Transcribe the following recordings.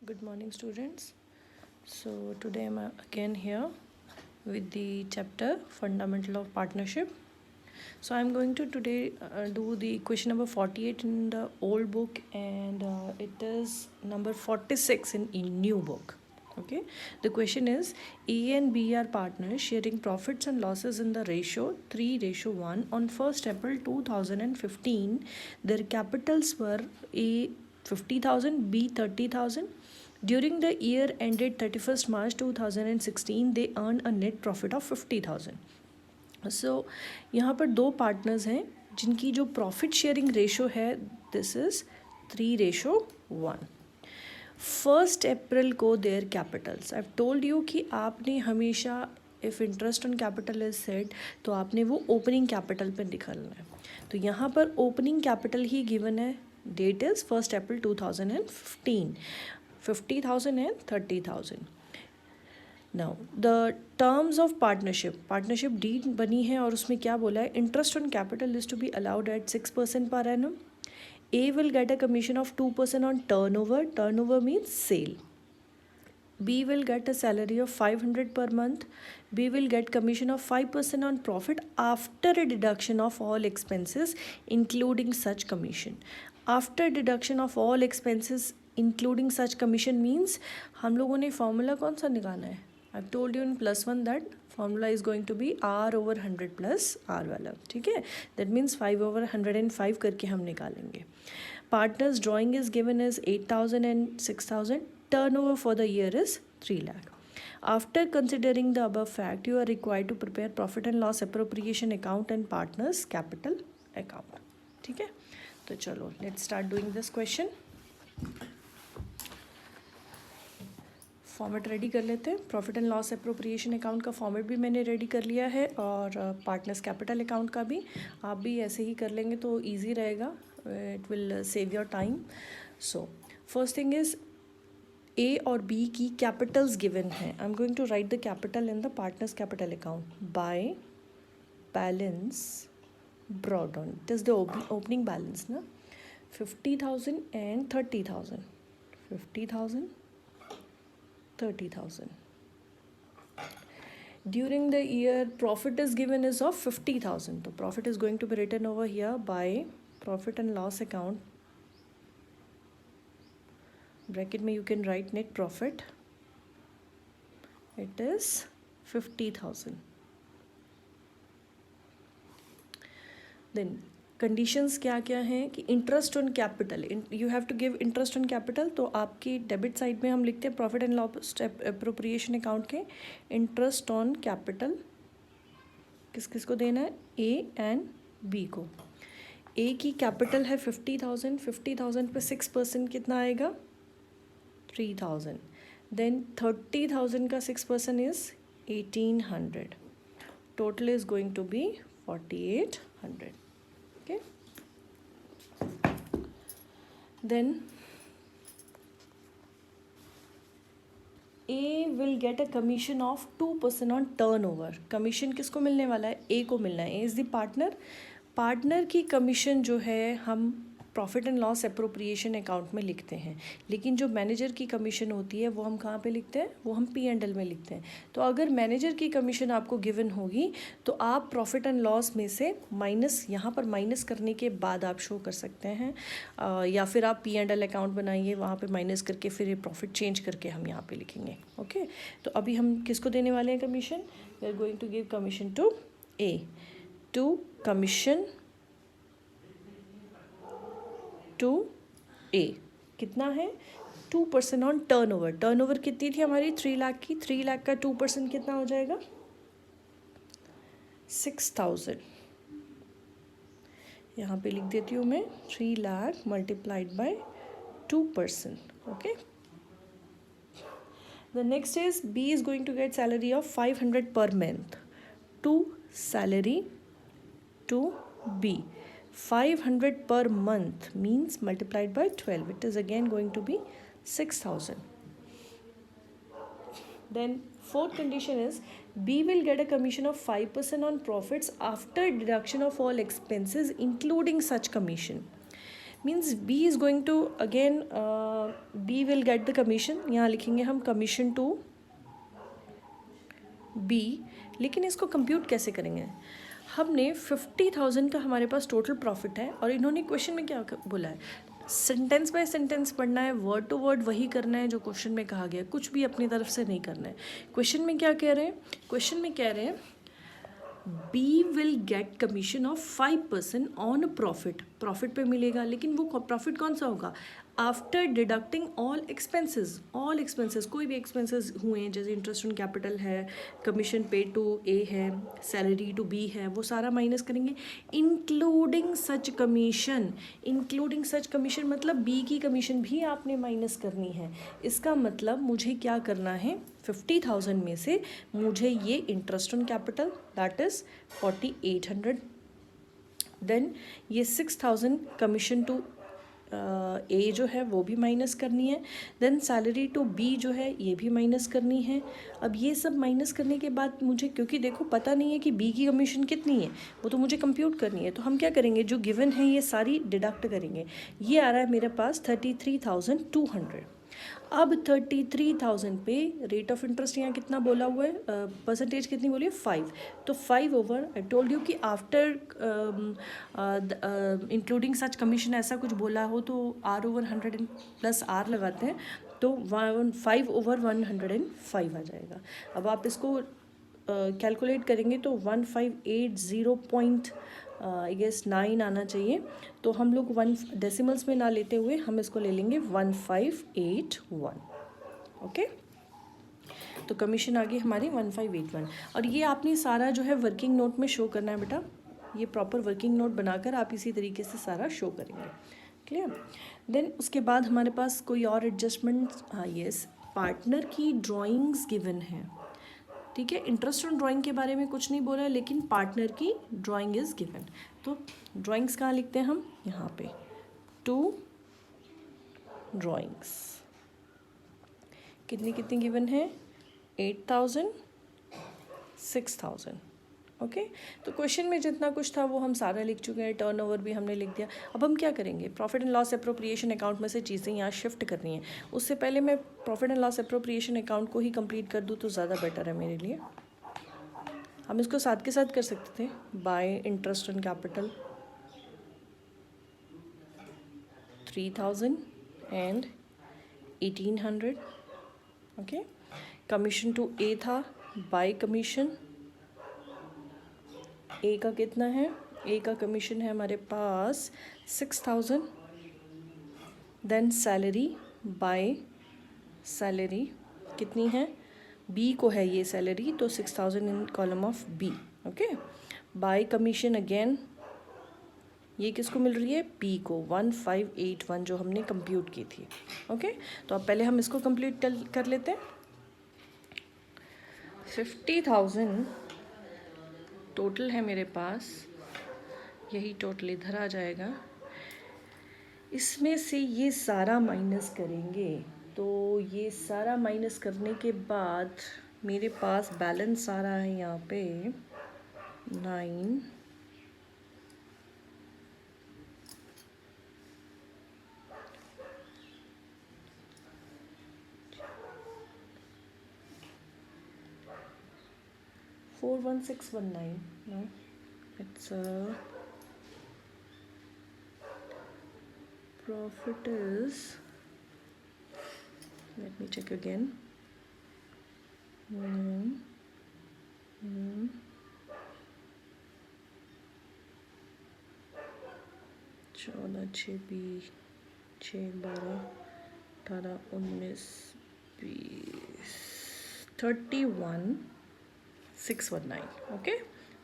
Good morning, students. So today I'm again here with the chapter Fundamental of Partnership. So I'm going to today do the question number 48 in the old book, and it is number 46 in new book. Okay, the question is A and B are partners sharing profits and losses in the ratio 3:1 on 1st April 2015. Their capitals were A 50,000, B 30,000. During the year ended 31st March 2016, they earned a net profit of 50,000. सो यहाँ पर दो partners हैं जिनकी जो profit sharing ratio है this is 3:1. 1st अप्रैल को there Capitals I told you कि आपने हमेशा if interest on capital is set तो आपने वो ओपनिंग कैपिटल पर निकालना है. तो यहाँ पर ओपनिंग कैपिटल ही गिवन है. Date is 1st April 2015. 50,000 and 30,000. Now the terms of partnership deed बनी है और उसमें क्या बोला है, interest on capital is to be allowed at 6% per annum. A will get a commission of 2% on turnover means sale. B will get a salary of 500 per month. B will get commission of 5% on profit after a deduction of all expenses including such commission. After deduction of all expenses including such commission means हम लोगों ने formula कौन सा निकालना है. I've told you in +1 that formula is going to be R/100 plus R वाला. ठीक है, that means 5/105 करके हम निकालेंगे. Partners drawing is given as 8,000 and 6,000. Turnover for the year is 3 lakh. After considering the above fact, you are required to prepare profit and loss appropriation account and partners capital account. ठीक है, तो चलो let's start doing this question. Format ready कर लेते हैं. Profit and loss appropriation account का format भी मैंने रेडी कर लिया है और पार्टनर्स कैपिटल अकाउंट का भी. आप भी ऐसे ही कर लेंगे तो ईजी रहेगा. It will save your time. So first thing is A और बी की कैपिटल्स गिवन हैं. I am going to write the capital in the partners capital account by balance brought on. It is the opening balance ना. 50,000 and 30,000. 50,000 30,000. During the year profit is given is of 50,000. So profit is going to be written over here by profit and loss account. Bracket में you can write net profit. It is 50,000. Then conditions क्या क्या हैं कि interest on capital, you have to give interest on capital. तो आपकी debit side में हम लिखते हैं profit and loss appropriation account के इंटरेस्ट ऑन कैपिटल किस किस को देना है, ए एंड बी को. ए की कैपिटल है 50,000. 50,000 पे 6% कितना आएगा, 3,000. देन 30,000 का 6% is 1,800. Total is going to be 4,800. Okay. Then A will get a commission of 2% on turnover. Commission किसको मिलने वाला है, ए को मिलना है. A is the partner. Partner की कमीशन जो है हम profit and loss appropriation account में लिखते हैं, लेकिन जो मैनेजर की कमीशन होती है वो हम कहाँ पे लिखते हैं, वो हम P&L में लिखते हैं. तो अगर मैनेजर की कमीशन आपको गिवन होगी तो आप प्रॉफिट एंड लॉस में से माइनस, यहाँ पर माइनस करने के बाद आप शो कर सकते हैं, या फिर आप P&L अकाउंट बनाइए, वहाँ पे माइनस करके फिर ये प्रॉफिट चेंज करके हम यहाँ पे लिखेंगे. ओके, तो अभी हम किसको देने वाले हैं commission, we are going to give commission to A. To commission to A कितना है, 2% ऑन टर्नओवर. टर्नओवर कितनी थी हमारी, 3 लाख की. 3 लाख का 2% कितना हो जाएगा, 6,000. यहाँ पे लिख देती हूँ मैं 3 lakh multiplied by 2%. Okay. The next is B is going to get salary of 500 per month. To salary to B 500 per month means multiplied by 12. It is again going to be 6,000. Then fourth condition is B will get a commission of 5% on profits after deduction of all expenses including such commission. Means B is going to again, B will get the commission, यहाँ लिखेंगे हम commission to B. लेकिन इसको compute कैसे करेंगे? हमने 50,000 का हमारे पास टोटल प्रॉफिट है और इन्होंने क्वेश्चन में क्या बोला है, सेंटेंस बाय सेंटेंस पढ़ना है, वर्ड टू वर्ड वही करना है जो क्वेश्चन में कहा गया है, कुछ भी अपनी तरफ से नहीं करना है। क्वेश्चन में क्या कह रहे हैं? क्वेश्चन में कह रहे हैं B will get commission of 5% on profit, profit पे मिलेगा, लेकिन वो प्रॉफिट कौन सा होगा? After deducting all expenses, all expenses, कोई भी एक्सपेंसेस हुए हैं जैसे इंटरेस्ट ऑन कैपिटल है, कमीशन पे टू ए है, सैलरी टू बी है, वो सारा माइनस करेंगे, including such commission. Including such commission मतलब बी की कमीशन भी आपने माइनस करनी है। इसका मतलब मुझे क्या करना है, 50,000 में से मुझे ये interest on capital that is 4,800, then ये 6,000 कमीशन टू ए जो है वो भी माइनस करनी है, देन सैलरी टू बी जो है ये भी माइनस करनी है। अब ये सब माइनस करने के बाद मुझे, क्योंकि देखो पता नहीं है कि बी की कमीशन कितनी है, वो तो मुझे कंप्यूट करनी है, तो हम क्या करेंगे, जो गिवन है ये सारी डिडक्ट करेंगे। ये आ रहा है मेरे पास 33,200। अब 33,000 पे रेट ऑफ इंटरेस्ट यहाँ कितना बोला हुआ है, परसेंटेज कितनी बोली है, 5। तो 5 ओवर, आई टोल्ड यू कि आफ्टर इंक्लूडिंग सच कमीशन ऐसा कुछ बोला हो तो आर ओवर 100 प्लस आर लगाते हैं, तो 5 ओवर 105 आ जाएगा। अब आप इसको कैलकुलेट करेंगे तो 1580 आई गेस 9 आना चाहिए। तो हम लोग 1 डेसिमल्स में ना लेते हुए हम इसको ले लेंगे 1581। ओके, तो कमीशन आ गई हमारी 1581। और ये आपने सारा जो है वर्किंग नोट में शो करना है बेटा, ये प्रॉपर वर्किंग नोट बनाकर आप इसी तरीके से सारा शो करेंगे। क्लियर? देन उसके बाद हमारे पास कोई और एडजस्टमेंट, हाँ यस, पार्टनर की ड्राइंग्स गिवन है। ठीक है, इंटरेस्ट ऑन ड्राइंग के बारे में कुछ नहीं बोला है, लेकिन पार्टनर की ड्राइंग इज गिवन। तो ड्राइंग्स कहाँ लिखते हैं हम, यहाँ पे 2 ड्राइंग्स, कितनी कितनी गिवन है, 8,000, 6,000। ओके, तो क्वेश्चन में जितना कुछ था वो हम सारा लिख चुके हैं, टर्नओवर भी हमने लिख दिया। अब हम क्या करेंगे, profit and loss appropriation account में से चीज़ें यहाँ शिफ्ट करनी है। उससे पहले मैं profit and loss appropriation account को ही कंप्लीट कर दूँ तो ज़्यादा बेटर है मेरे लिए। हम इसको साथ के साथ कर सकते थे, by interest on capital 3,000 and 1,800। Okay, commission to A था, बाय कमीशन ए का कितना है, ए का कमीशन है हमारे पास 6,000, देन सैलरी बाय सैलरी कितनी है, बी को है ये सैलरी, तो 6,000 in column of B. Okay, by commission again ये किसको मिल रही है, पी को 1581 जो हमने कंप्यूट की थी। ओके, तो अब पहले हम इसको कंप्लीट कर लेते हैं। 50,000 टोटल है मेरे पास, यही टोटल इधर आ जाएगा, इसमें से ये सारा माइनस करेंगे, तो ये सारा माइनस करने के बाद मेरे पास बैलेंस आ रहा है यहाँ पे 9, 41619. No, it's profit is, let me check again, 14, 6, 20, 6, 12, 18, 19, 20, 31,619। Okay,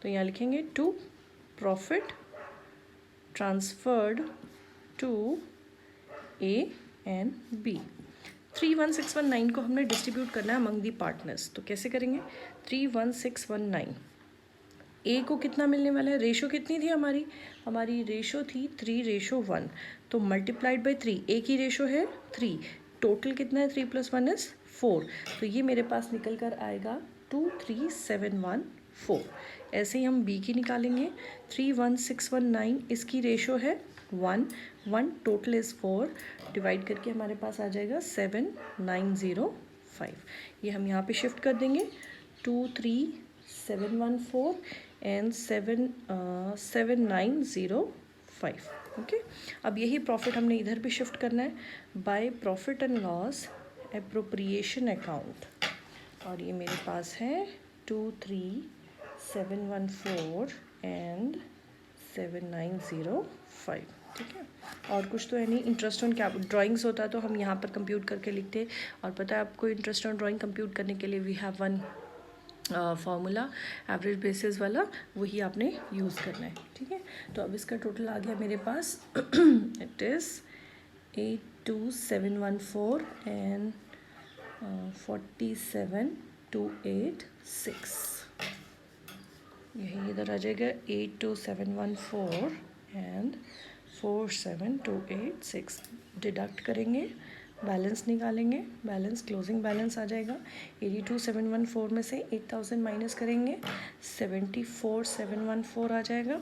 तो यहाँ लिखेंगे to profit transferred to A and B. 31,619 को हमने डिस्ट्रीब्यूट करना है अमंग दी पार्टनर्स, तो कैसे करेंगे, 31,619 ए को कितना मिलने वाला है, रेशो कितनी थी हमारी रेशो थी 3:1, तो मल्टीप्लाइड बाई 3, ए की रेशो है 3, टोटल कितना है 3 + 1 = 4, तो ये मेरे पास निकल कर आएगा 23714। ऐसे ही हम बी की निकालेंगे, 31,619 इसकी रेशो है 1 1 टोटल इज़ 4 डिवाइड करके हमारे पास आ जाएगा 7905। ये हम यहाँ पे शिफ्ट कर देंगे 23714 एंड 7905। ओके, अब यही प्रॉफिट हमने इधर भी शिफ्ट करना है by profit and loss appropriation account, और ये मेरे पास है 23714 एंड 7905। ठीक है, और कुछ तो है नहीं। इंटरेस्ट ऑन ड्राइंग्स होता तो हम यहाँ पर कंप्यूट करके लिखते, और पता है आपको इंटरेस्ट ऑन ड्राइंग कंप्यूट करने के लिए we have one formula average basis वाला, वही आपने यूज़ करना है। ठीक है, तो अब इसका टोटल आ गया मेरे पास इट इज़ 82714 एंड 47286। यही इधर आ जाएगा 82714 एंड 47286। डिडक्ट करेंगे, बैलेंस निकालेंगे, बैलेंस क्लोजिंग बैलेंस आ जाएगा 82714 में से 8000 माइनस करेंगे 74714 आ जाएगा।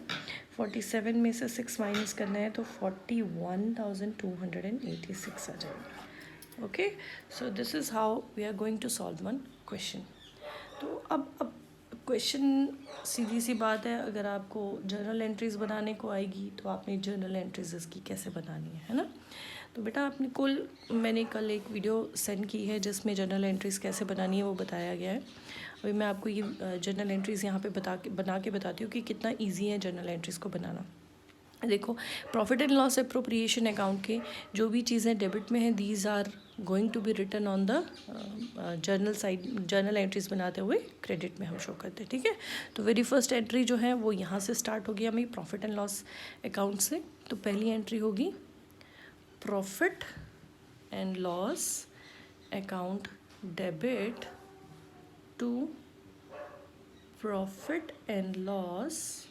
47 में से 6 माइनस करना है तो 41286 आ जाएगा। Okay, so this is how we are going to solve one question. तो अब क्वेश्चन सीधी सी बात है, अगर आपको जर्नल एंट्रीज़ बनाने को आएगी तो आपने जर्नल एंट्रीज़ इसकी कैसे बनानी है ना। तो बेटा आपने मैंने कल एक वीडियो सेंड की है जिसमें जर्नल एंट्रीज़ कैसे बनानी है वो बताया गया है। अभी मैं आपको ये जर्नल एंट्रीज़ यहाँ पे बना के बताती हूँ कि कितना ईजी है जर्नल एंट्रीज़ को बनाना। देखो, profit and loss appropriation account के जो भी चीज़ें डेबिट में हैं these are going to be written on the journal side. Journal entries बनाते हुए क्रेडिट में हम शो करते हैं। ठीक है, तो वेरी फर्स्ट एंट्री जो है वो यहाँ से स्टार्ट होगी हमें प्रॉफिट एंड लॉस अकाउंट से। तो पहली एंट्री होगी profit and loss account debit to profit and loss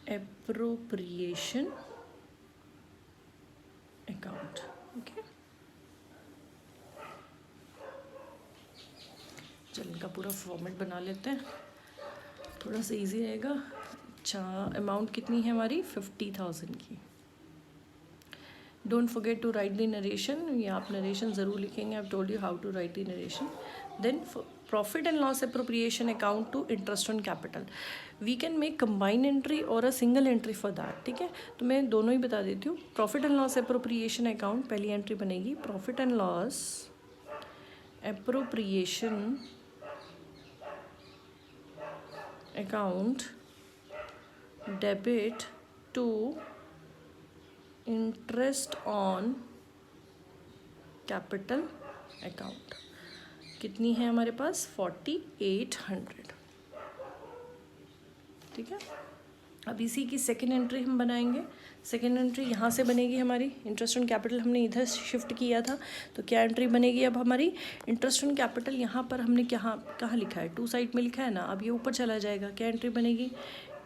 appropriation account। Okay, चल इनका पूरा फॉर्मेट बना लेते हैं, थोड़ा सा इजी रहेगा। अच्छा, अमाउंट कितनी है हमारी 50,000 की। Don't forget to write the narration, ये आप नरेशन ज़रूर लिखेंगे। I told you how to write the narration. Then profit and loss appropriation account to interest on capital. We can make combine entry और a single entry for that. ठीक है, तो मैं दोनों ही बता देती हूँ। Profit and loss appropriation account पहली एंट्री बनेगी profit and loss appropriation account debit to interest on capital account. कितनी है हमारे पास 4800। ठीक है, अब इसी की सेकेंड एंट्री हम बनाएंगे। सेकेंड एंट्री यहाँ से बनेगी हमारी। इंटरेस्ट ऑन कैपिटल हमने इधर शिफ्ट किया था, तो क्या एंट्री बनेगी अब हमारी इंटरेस्ट ऑन कैपिटल। यहाँ पर हमने कहाँ लिखा है, टू साइड में लिखा है ना, अब ये ऊपर चला जाएगा। क्या एंट्री बनेगी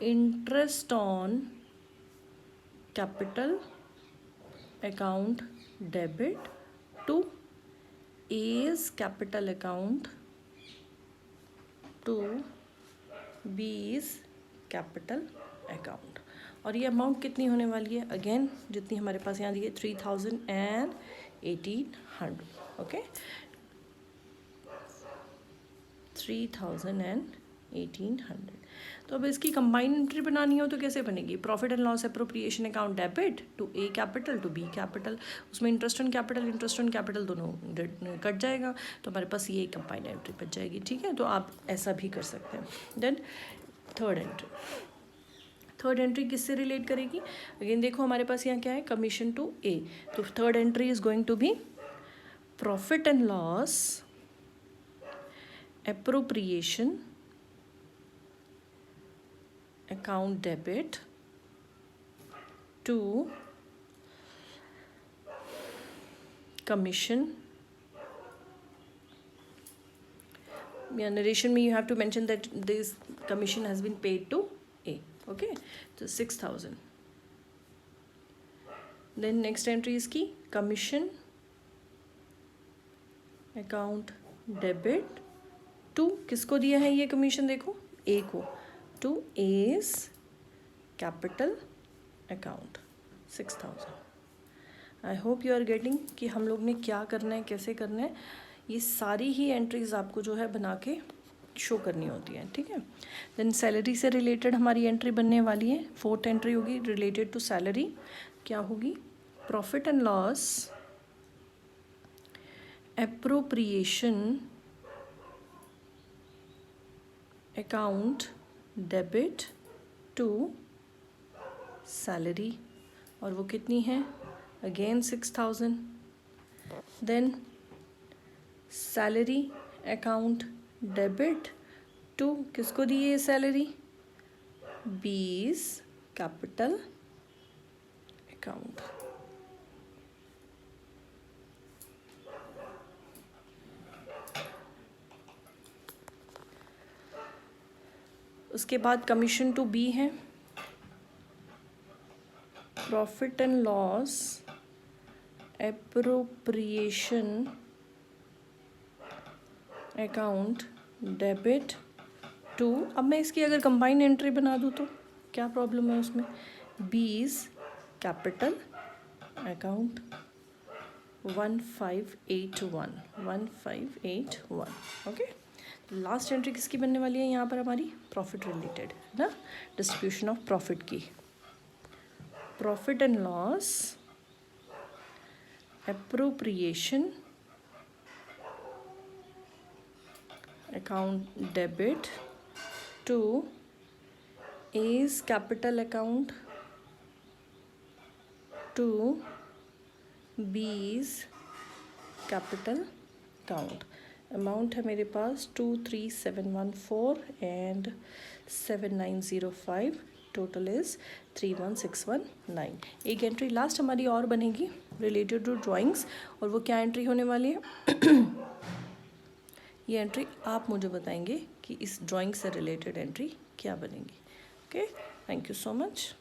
interest on capital account debit to A's capital account to B's capital account. और ये अमाउंट कितनी होने वाली है, अगेन जितनी हमारे पास यहाँ दी है 3000 एंड 1800। Okay, 3000 and 1800। तो अब इसकी कंबाइंड एंट्री बनानी हो तो कैसे बनेगी, profit and loss appropriation account debit to A capital to B capital. उसमें इंटरेस्ट ऑन कैपिटल दोनों कट जाएगा, तो हमारे पास ये कंबाइंड एंट्री बच जाएगी। ठीक है, तो आप ऐसा भी कर सकते हैं। देन थर्ड एंट्री किससे रिलेट करेगी, अगेन देखो हमारे पास यहाँ क्या है, कमीशन टू ए। तो third entry is going to be profit and loss appropriation account debit to commission। Yeah, narration में you have to mention that this commission has been paid to A. Okay, so 6000। then next entry is की commission account debit to किसको दिया है ये commission, देखो A को, to A's capital account. 6,000। I hope you are getting कि हम लोग ने क्या करना है, कैसे करना है। ये सारी ही एंट्रीज आपको जो है बना के शो करनी होती है, ठीक है। देन सैलरी से रिलेटेड हमारी एंट्री बनने वाली है। 4th एंट्री होगी रिलेटेड टू सैलरी। क्या होगी? Profit and loss appropriation account debit to salary, और वो कितनी है? Again 6,000। Then salary account debit to किसको दी है सैलरी? B's capital account. उसके बाद कमीशन टू बी है। Profit and loss appropriation account debit to, अब मैं इसकी अगर कंबाइंड एंट्री बना दूँ तो क्या प्रॉब्लम है उसमें? बीज capital account 1581। Okay, last entry किसकी बनने वाली है यहाँ पर? हमारी प्रॉफिट रिलेटेड है ना, डिस्ट्रीब्यूशन ऑफ प्रॉफिट की। Profit and loss appropriation account debit to A's capital account to B's capital account. Amount है मेरे पास 23,714 एंड 7,905। Total is 31,619। एक एंट्री लास्ट हमारी और बनेगी रिलेटेड टू ड्राइंग्स, और वो क्या एंट्री होने वाली है? ये एंट्री आप मुझे बताएंगे कि इस ड्राइंग से रिलेटेड एंट्री क्या बनेगी। Okay, thank you so much.